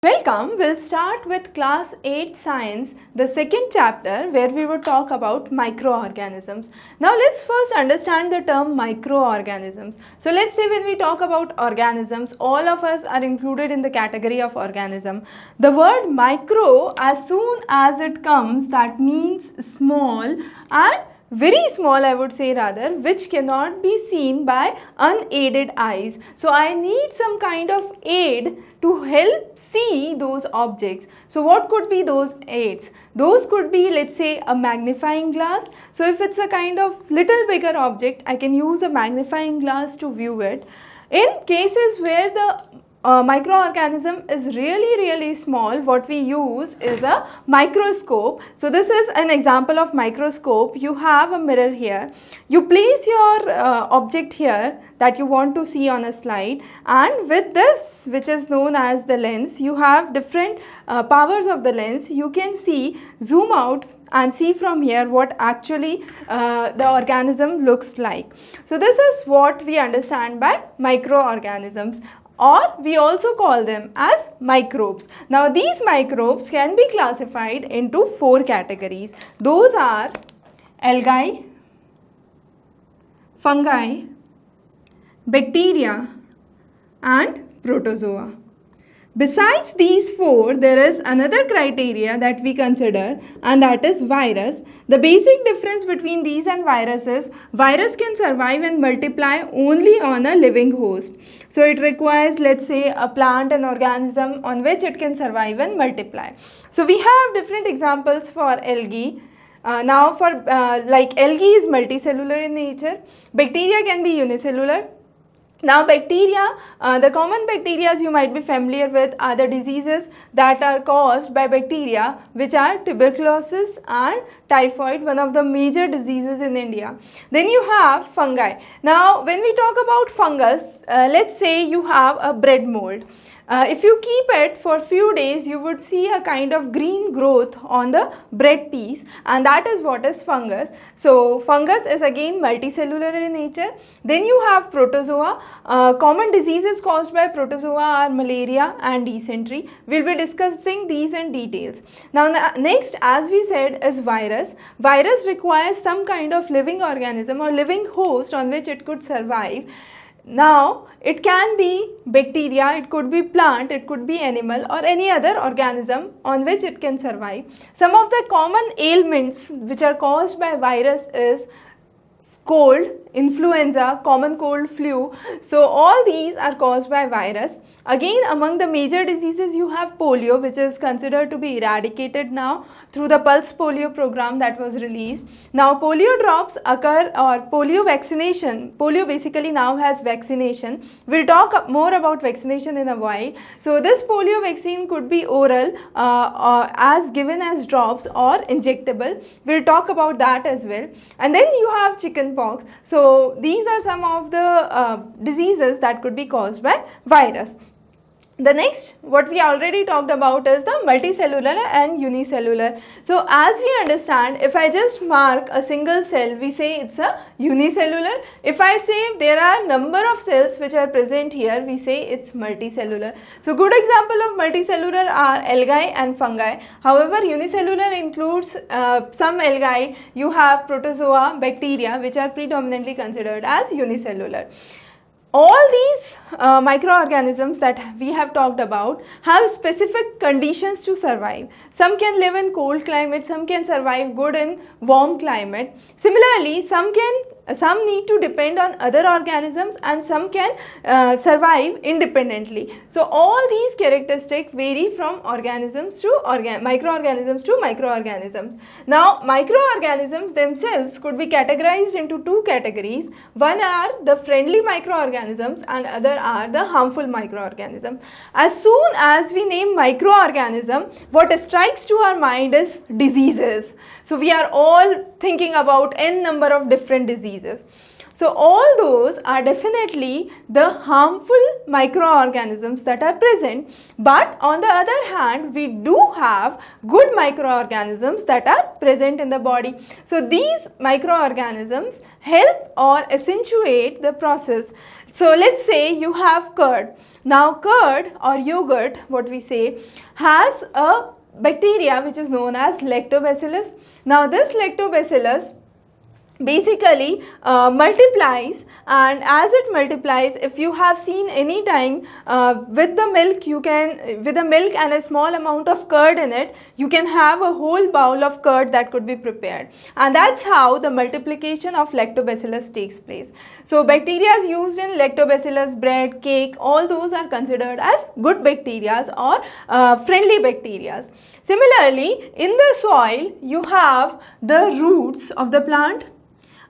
Welcome, we'll start with class 8 science, the second chapter where we will talk about microorganisms. Now let's first understand the term microorganisms. So let's say when we talk about organisms, all of us are included in the category of organism. The word micro, as soon as it comes, that means small and very small, I would say rather, which cannot be seen by unaided eyes. So I need some kind of aid to help see those objects. So what could be those aids? Those could be, let's say, a magnifying glass. So if it's a kind of little bigger object, I can use a magnifying glass to view it. In cases where the microorganism is really small, what we use is a microscope. So this is an example of microscope. You have a mirror here. You place your object here that you want to see on a slide, and with this, which is known as the lens, you have different powers of the lens. You can see, zoom out and see from here what actually the organism looks like. So this is what we understand by microorganisms, or we also call them as microbes. Now these microbes can be classified into 4 categories. Those are algae, fungi, bacteria and protozoa. Besides these 4, there is another criteria that we consider, and that is virus. The basic difference between these and virus is virus can survive and multiply only on a living host. So it requires, let's say, a plant, an organism on which it can survive and multiply. So we have different examples for algae. Now for like algae is multicellular in nature, bacteria can be unicellular. Now bacteria, the common bacteria you might be familiar with are the diseases that are caused by bacteria, which are tuberculosis and typhoid, one of the major diseases in India. Then you have fungi. Now when we talk about fungus, let's say you have a bread mold. If you keep it for few days, you would see a kind of green growth on the bread piece, and that is what is fungus. So fungus is again multicellular in nature. Then you have protozoa. Common diseases caused by protozoa are malaria and dysentery. We'll be discussing these in details. Now next, as we said, is virus. Virus requires some kind of living organism or living host on which it could survive. Now it can be bacteria, it could be plant, it could be animal or any other organism on which it can survive. Some of the common ailments which are caused by virus is cold, influenza, common cold, flu. So all these are caused by virus. Again, among the major diseases you have polio, which is considered to be eradicated now through the pulse polio program that was released. Now polio drops occur, or polio vaccination, polio basically now has vaccination. We'll talk more about vaccination in a while. So this polio vaccine could be oral, as given as drops, or injectable. We'll talk about that as well. And then you have chickenpox. So these are some of the diseases that could be caused by virus. The next, what we already talked about, is the multicellular and unicellular. So as we understand, if I just mark a single cell, we say it's a unicellular. If I say there are number of cells which are present here, we say it's multicellular. So good example of multicellular are algae and fungi. However, unicellular includes some algae. You have protozoa, bacteria, which are predominantly considered as unicellular. All these microorganisms that we have talked about have specific conditions to survive. Some can live in cold climate, some can survive good in warm climate. Similarly, some need to depend on other organisms, and some can survive independently. So all these characteristics vary from organisms to microorganisms to microorganisms. Now microorganisms themselves could be categorized into 2 categories. One are the friendly microorganisms and other are the harmful microorganisms. As soon as we name microorganism, what strikes to our mind is diseases. So we are all thinking about n number of different diseases. So all those are definitely the harmful microorganisms that are present, but on the other hand we do have good microorganisms that are present in the body. So these microorganisms help or accentuate the process. So let's say you have curd. Now curd or yogurt, what we say, has a bacteria which is known as lactobacillus. Now this lactobacillus basically multiplies, and as it multiplies, if you have seen any time with the milk, you can, with the milk and a small amount of curd in it, you can have a whole bowl of curd that could be prepared, and that's how the multiplication of lactobacillus takes place. So bacteria used in lactobacillus, bread, cake, all those are considered as good bacteria or friendly bacteria. Similarly, in the soil you have the roots of the plant,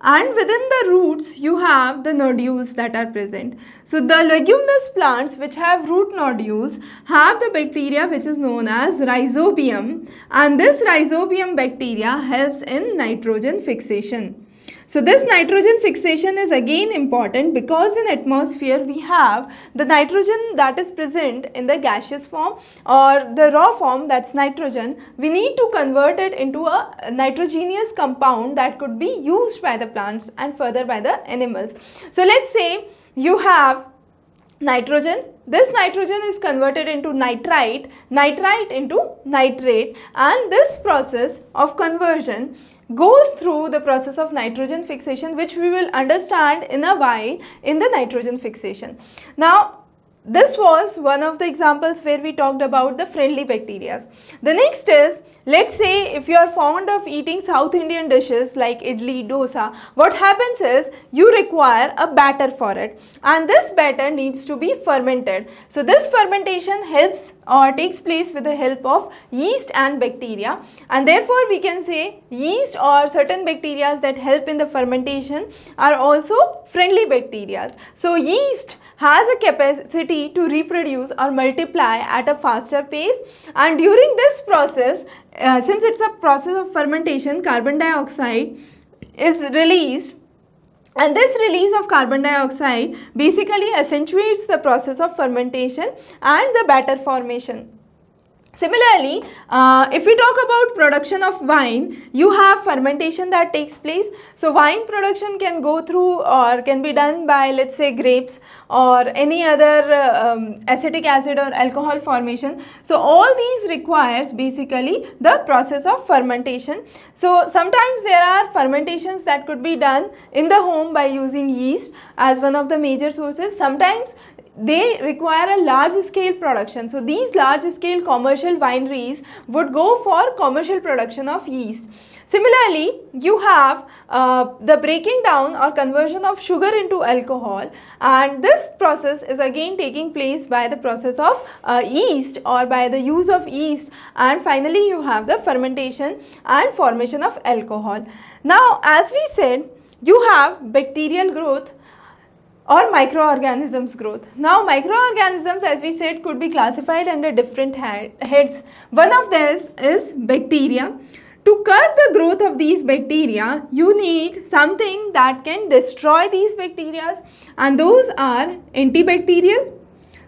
and within the roots you have the nodules that are present. So the leguminous plants which have root nodules have the bacteria which is known as rhizobium, and this rhizobium bacteria helps in nitrogen fixation. So this nitrogen fixation is again important because in atmosphere we have the nitrogen that is present in the gaseous form or the raw form, that's nitrogen. We need to convert it into a nitrogenous compound that could be used by the plants and further by the animals. So let's say you have nitrogen. This nitrogen is converted into nitrite, nitrite into nitrate, and this process of conversion goes through the process of nitrogen fixation, which we will understand in a while in the nitrogen fixation. Now this was one of the examples where we talked about the friendly bacteria. The next is, let's say if you are fond of eating South Indian dishes like idli, dosa, what happens is you require a batter for it, and this batter needs to be fermented. So this fermentation helps or takes place with the help of yeast and bacteria, and therefore we can say yeast or certain bacteria that help in the fermentation are also friendly bacteria. So yeast has a capacity to reproduce or multiply at a faster pace, and during this process, since it's a process of fermentation, carbon dioxide is released, and this release of carbon dioxide basically accentuates the process of fermentation and the batter formation. Similarly, if we talk about production of wine, you have fermentation that takes place. So wine production can go through or can be done by, let's say, grapes or any other acetic acid or alcohol formation. So all these requires basically the process of fermentation. So sometimes there are fermentations that could be done in the home by using yeast as one of the major sources. Sometimes they require a large scale production. So these large scale commercial wineries would go for commercial production of yeast. Similarly, you have the breaking down or conversion of sugar into alcohol, and this process is again taking place by the process of yeast or by the use of yeast, and finally you have the fermentation and formation of alcohol. Now as we said, you have bacterial growth or microorganisms growth. Now microorganisms, as we said, could be classified under different heads. One of these is bacteria. To curb the growth of these bacteria, you need something that can destroy these bacteria, and those are antibacterial.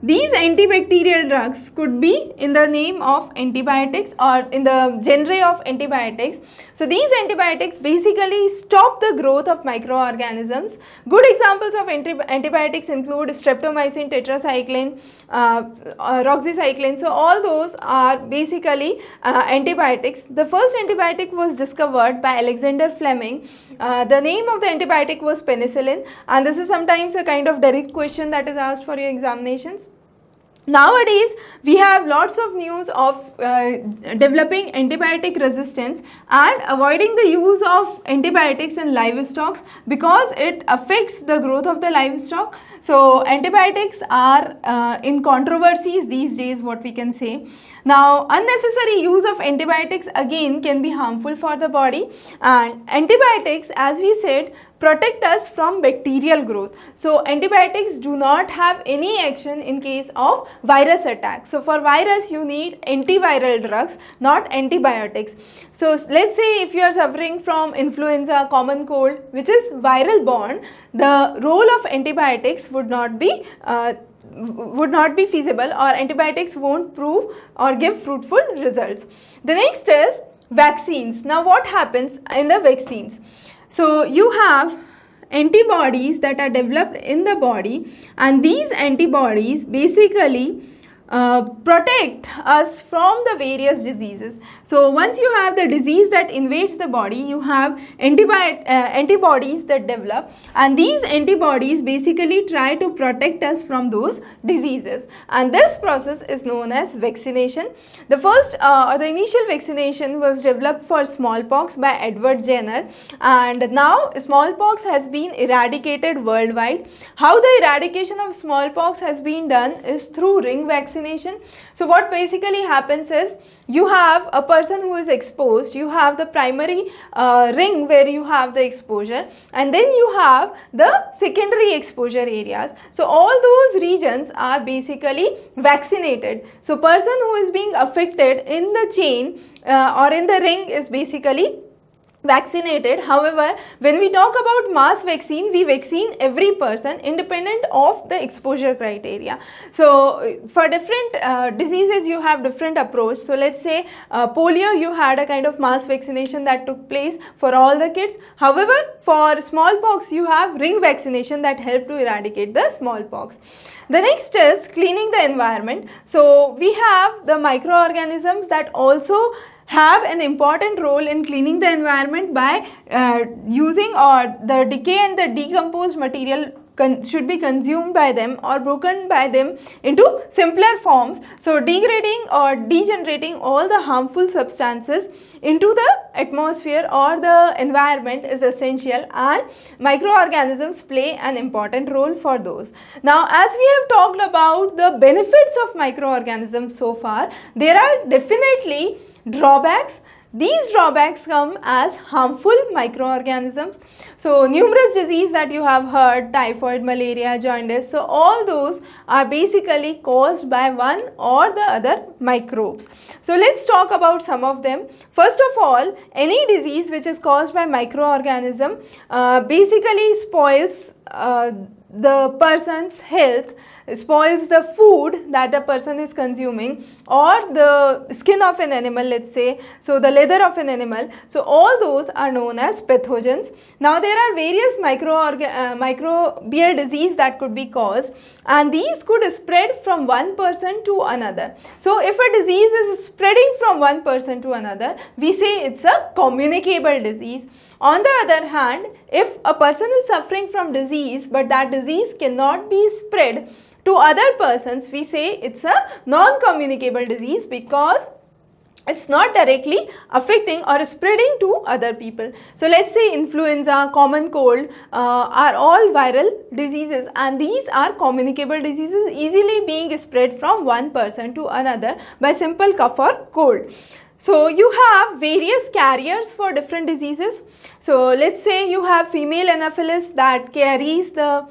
These antibacterial drugs could be in the name of antibiotics or in the genre of antibiotics. So these antibiotics basically stop the growth of microorganisms. Good examples of antibiotics include streptomycin, tetracycline, roxycycline. So all those are basically antibiotics. The first antibiotic was discovered by Alexander Fleming. The name of the antibiotic was penicillin, and this is sometimes a kind of direct question that is asked for your examinations. Nowadays, we have lots of news of developing antibiotic resistance and avoiding the use of antibiotics in livestock because it affects the growth of the livestock. So antibiotics are in controversies these days, what we can say. Now unnecessary use of antibiotics again can be harmful for the body, and antibiotics, as we said, protect us from bacterial growth. So antibiotics do not have any action in case of virus attack. So for virus you need antiviral drugs, not antibiotics. So let's say if you are suffering from influenza, common cold, which is viral borne, the role of antibiotics would not be feasible, or antibiotics won't prove or give fruitful results. The next is vaccines. Now what happens in the vaccines? So you have antibodies that are developed in the body, and these antibodies basically protect us from the various diseases. So once you have the disease that invades the body, you have antibodies that develop, and these antibodies basically try to protect us from those diseases, and this process is known as vaccination. The first the initial vaccination was developed for smallpox by Edward Jenner, and now smallpox has been eradicated worldwide. How the eradication of smallpox has been done is through ring vaccination. So what basically happens is, you have a person who is exposed, you have the primary ring where you have the exposure, and then you have the secondary exposure areas. So all those regions are basically vaccinated. So person who is being affected in the chain or in the ring is basically vaccinated. However, when we talk about mass vaccine, we vaccine every person independent of the exposure criteria. So for different diseases you have different approach. So let's say polio, you had a kind of mass vaccination that took place for all the kids. However, for smallpox you have ring vaccination that helped to eradicate the smallpox. The next is cleaning the environment. So we have the microorganisms that also have an important role in cleaning the environment by using, or the decay and the decomposed material should be consumed by them or broken by them into simpler forms. So degrading or degenerating all the harmful substances into the atmosphere or the environment is essential, and microorganisms play an important role for those. Now as we have talked about the benefits of microorganisms so far, there are definitely drawbacks. These drawbacks come as harmful microorganisms. So numerous diseases that you have heard, typhoid, malaria, jaundice, so all those are basically caused by one or the other microbes. So let's talk about some of them. First of all, any disease which is caused by microorganism basically spoils the person's health, spoils the food that a person is consuming, or the skin of an animal, let's say, so the leather of an animal. So all those are known as pathogens. Now there are various microbial disease that could be caused, and these could spread from one person to another. So if a disease is spreading from one person to another, we say it's a communicable disease. On the other hand, if a person is suffering from disease but that disease cannot be spread to other persons, we say it's a non-communicable disease because it's not directly affecting or spreading to other people. So let's say influenza, common cold are all viral diseases, and these are communicable diseases, easily being spread from one person to another by simple cough or cold. So you have various carriers for different diseases. So let's say you have female Anopheles that carries the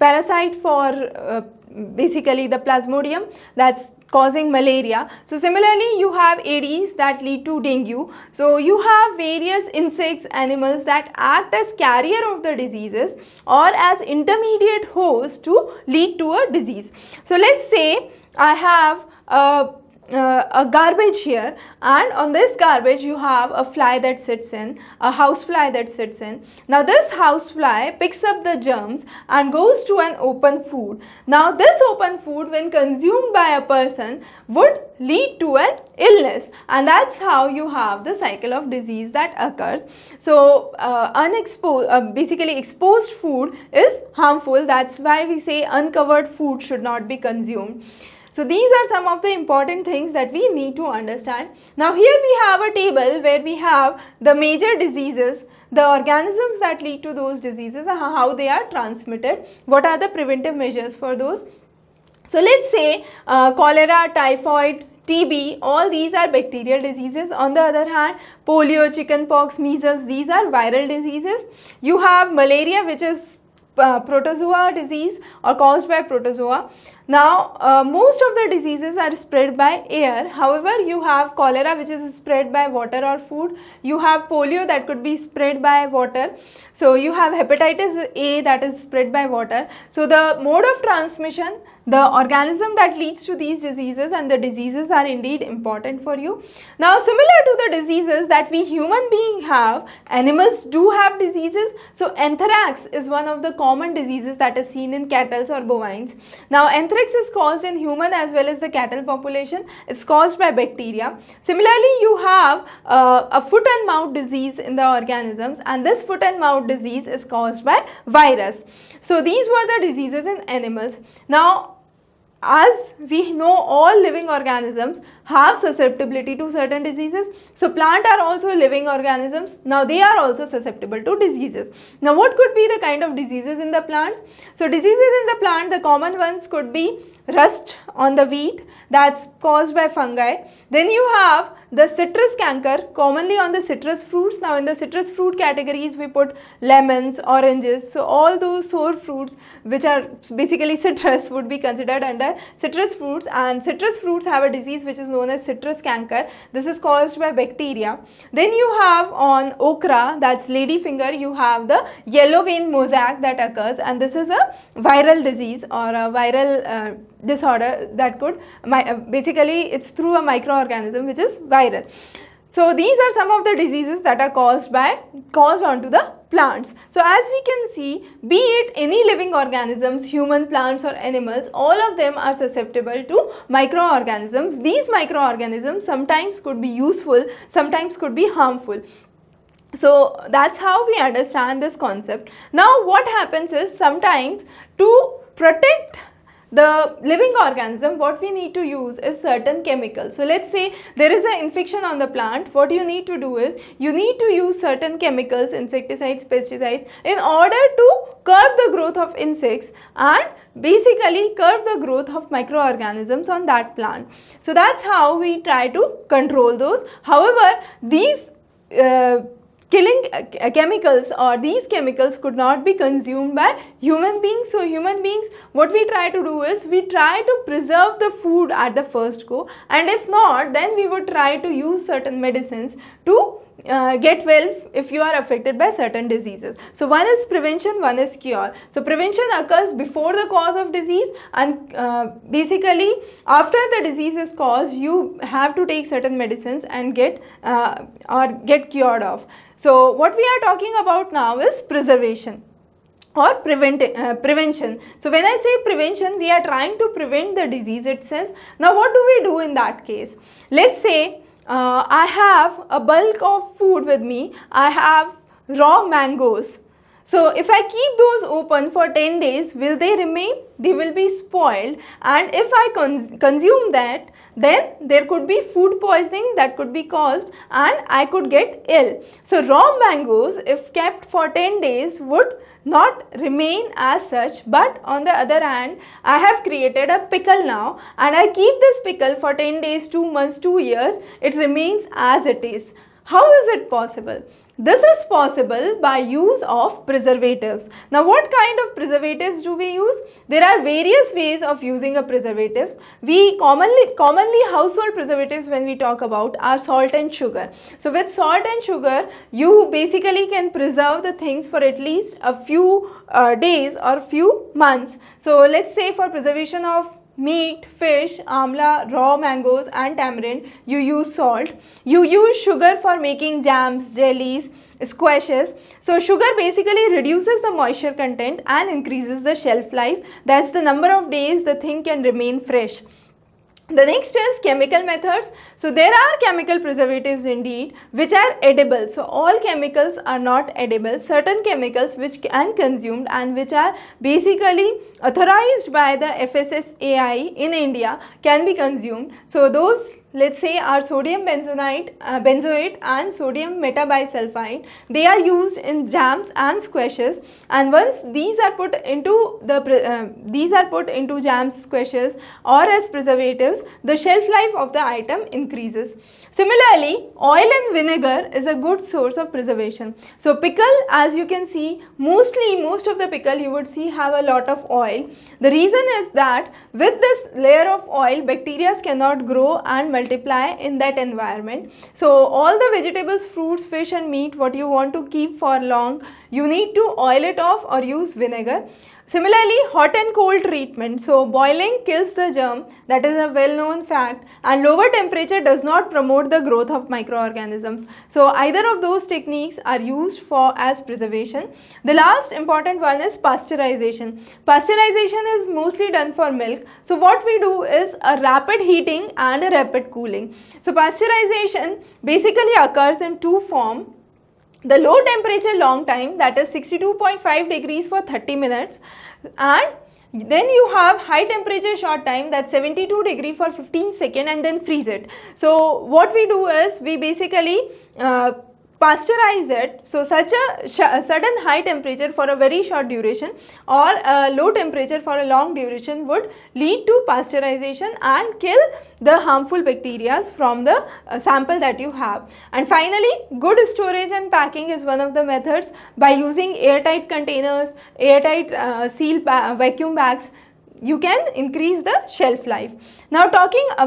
parasite for basically the plasmodium that's causing malaria. So similarly you have Aedes that lead to dengue. So you have various insects, animals that act as carrier of the diseases or as intermediate hosts to lead to a disease. So let's say I have a garbage here, and on this garbage you have a fly that sits in, a house fly that sits in. Now this house fly picks up the germs and goes to an open food. Now this open food, when consumed by a person, would lead to an illness, and that's how you have the cycle of disease that occurs. So basically exposed food is harmful. That's why we say uncovered food should not be consumed. So these are some of the important things that we need to understand. Now here we have a table where we have the major diseases, the organisms that lead to those diseases, and how they are transmitted, what are the preventive measures for those. So let's say cholera, typhoid, TB, all these are bacterial diseases. On the other hand, polio, chickenpox, measles, these are viral diseases. You have malaria, which is protozoa disease or caused by protozoa. Now, most of the diseases are spread by air. However, you have cholera, which is spread by water or food. You have polio that could be spread by water. So, you have hepatitis A that is spread by water. So, the mode of transmission, the organism that leads to these diseases and the diseases are indeed important for you. Now, similar to the diseases that we human beings have, animals do have diseases. So, anthrax is one of the common diseases that is seen in cattle or bovines. Now, anthrax is caused in human as well as the cattle population. It's caused by bacteria. Similarly, you have a foot and mouth disease in the organisms, and this foot and mouth disease is caused by virus. So, these were the diseases in animals. Now, as we know, all living organisms have susceptibility to certain diseases. So, plants are also living organisms. Now, they are also susceptible to diseases. Now, what could be the kind of diseases in the plants? So, diseases in the plant, the common ones could be rust on the wheat, that's caused by fungi. Then you have the citrus canker, commonly on the citrus fruits. Now, in the citrus fruit categories, we put lemons, oranges. So, all those sour fruits which are basically citrus would be considered under citrus fruits, and citrus fruits have a disease which is known as citrus canker. This is caused by bacteria. Then you have on okra, that's ladyfinger, you have the yellow vein mosaic that occurs, and this is a viral disease or a viral disorder that could, basically it's through a microorganism which is viral. So, these are some of the diseases that are caused onto the plants. So, as we can see, be it any living organisms, human, plants or animals, all of them are susceptible to microorganisms. These microorganisms sometimes could be useful, sometimes could be harmful. So, that's how we understand this concept. Now, what happens is sometimes to protect the living organism, what we need to use is certain chemicals. So, let's say there is an infection on the plant. What you need to do is you need to use certain chemicals, insecticides, pesticides, in order to curb the growth of insects and basically curb the growth of microorganisms on that plant. So, that's how we try to control those. However, these killing chemicals or these chemicals could not be consumed by human beings. So, human beings, what we try to do is we try to preserve the food at the first go, and if not, then we would try to use certain medicines to get well if you are affected by certain diseases. So, one is prevention, one is cure. So, prevention occurs before the cause of disease, and basically after the disease is caused, you have to take certain medicines and get cured of. So, what we are talking about now is preservation or prevention. So, when I say prevention, we are trying to prevent the disease itself. Now, what do we do in that case? Let's say I have a bulk of food with me. I have raw mangoes. So, if I keep those open for 10 days, will they remain? They will be spoiled, and if I consume that, then there could be food poisoning that could be caused and I could get ill. So, raw mangoes, if kept for 10 days, would not remain as such, but on the other hand, I have created a pickle now and I keep this pickle for 10 days, 2 months, 2 years, it remains as it is. How is it possible? This is possible by use of preservatives. Now, what kind of preservatives do we use? There are various ways of using a preservatives. We commonly household preservatives when we talk about are salt and sugar. So, with salt and sugar, you basically can preserve the things for at least a few days or few months. So, let's say for preservation of meat, fish, amla, raw mangoes and tamarind, you use salt. You use sugar for making jams, jellies, squashes. So, sugar basically reduces the moisture content and increases the shelf life. That's the number of days the thing can remain fresh. The next is chemical methods. So, there are chemical preservatives indeed which are edible. So, all chemicals are not edible. Certain chemicals which can consumed and which are basically authorized by the FSSAI in India can be consumed. So, those let's say are sodium benzoate and sodium metabisulfite. They are used in jams and squashes, and once these are put into jams, squashes or as preservatives, the shelf life of the item increases. Similarly, oil and vinegar is a good source of preservation. So pickle, as you can see, most of the pickle you would see have a lot of oil. The reason is that with this layer of oil, bacteria cannot grow and multiply in that environment. So all the vegetables, fruits, fish and meat what you want to keep for long, you need to oil it off or use vinegar. Similarly, hot and cold treatment. So boiling kills the germ, that is a well known fact, and lower temperature does not promote the growth of microorganisms. So either of those techniques are used for as preservation. The last important one is pasteurization. Pasteurization is mostly done for milk. So what we do is a rapid heating and a rapid cooling. So pasteurization basically occurs in two forms. The low temperature long time, that is 62.5 degrees for 30 minutes, and then you have high temperature short time, that's 72 degree for 15 seconds, and then freeze it. So what we do is we basically pasteurize it. So such a sudden high temperature for a very short duration or a low temperature for a long duration would lead to pasteurization and kill the harmful bacteria from the sample that you have. And finally, good storage and packing is one of the methods. By using airtight containers, airtight sealed vacuum bags, you can increase the shelf life. Now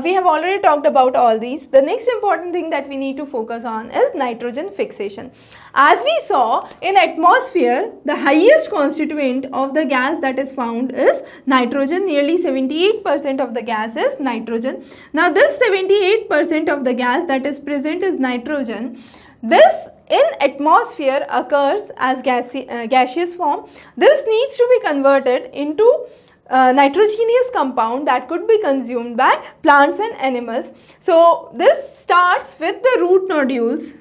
we have already talked about all these. The next important thing that we need to focus on is nitrogen fixation. As we saw in atmosphere, the highest constituent of the gas that is found is nitrogen. Nearly 78% of the gas is nitrogen. Now this 78% of the gas that is present is nitrogen. This in atmosphere occurs as gaseous form. This needs to be converted into nitrogenous compound that could be consumed by plants and animals. So this starts with the root nodules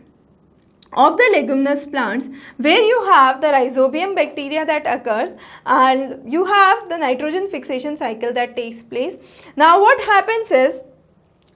of the leguminous plants, where you have the rhizobium bacteria that occurs and you have the nitrogen fixation cycle that takes place. Now what happens is,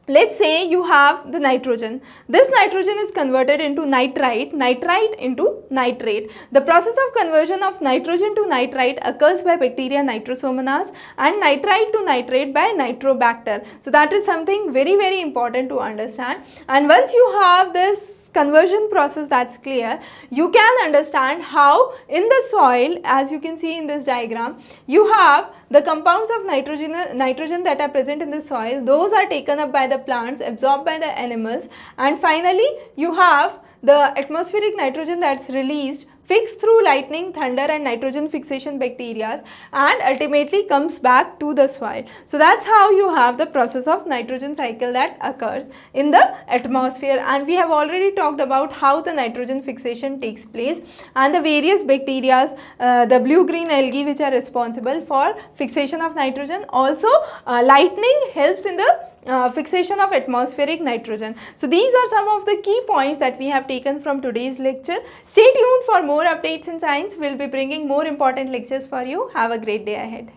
let's say you have the nitrogen. This nitrogen is converted into nitrite, nitrite into nitrate. The process of conversion of nitrogen to nitrite occurs by bacteria Nitrosomonas and nitrite to nitrate by Nitrobacter. So that is something very important to understand. And once you have this conversion process that's clear, you can understand how in the soil, as you can see in this diagram, you have the compounds of nitrogen that are present in the soil. Those are taken up by the plants, absorbed by the animals, and finally you have the atmospheric nitrogen that's released, fixed through lightning, thunder and nitrogen fixation bacteria, and ultimately comes back to the soil. So that's how you have the process of nitrogen cycle that occurs in the atmosphere. And we have already talked about how the nitrogen fixation takes place and the various bacteria, the blue-green algae which are responsible for fixation of nitrogen. Also lightning helps in the fixation of atmospheric nitrogen. So these are some of the key points that we have taken from today's lecture. Stay tuned for more updates in science. We will be bringing more important lectures for you. Have a great day ahead.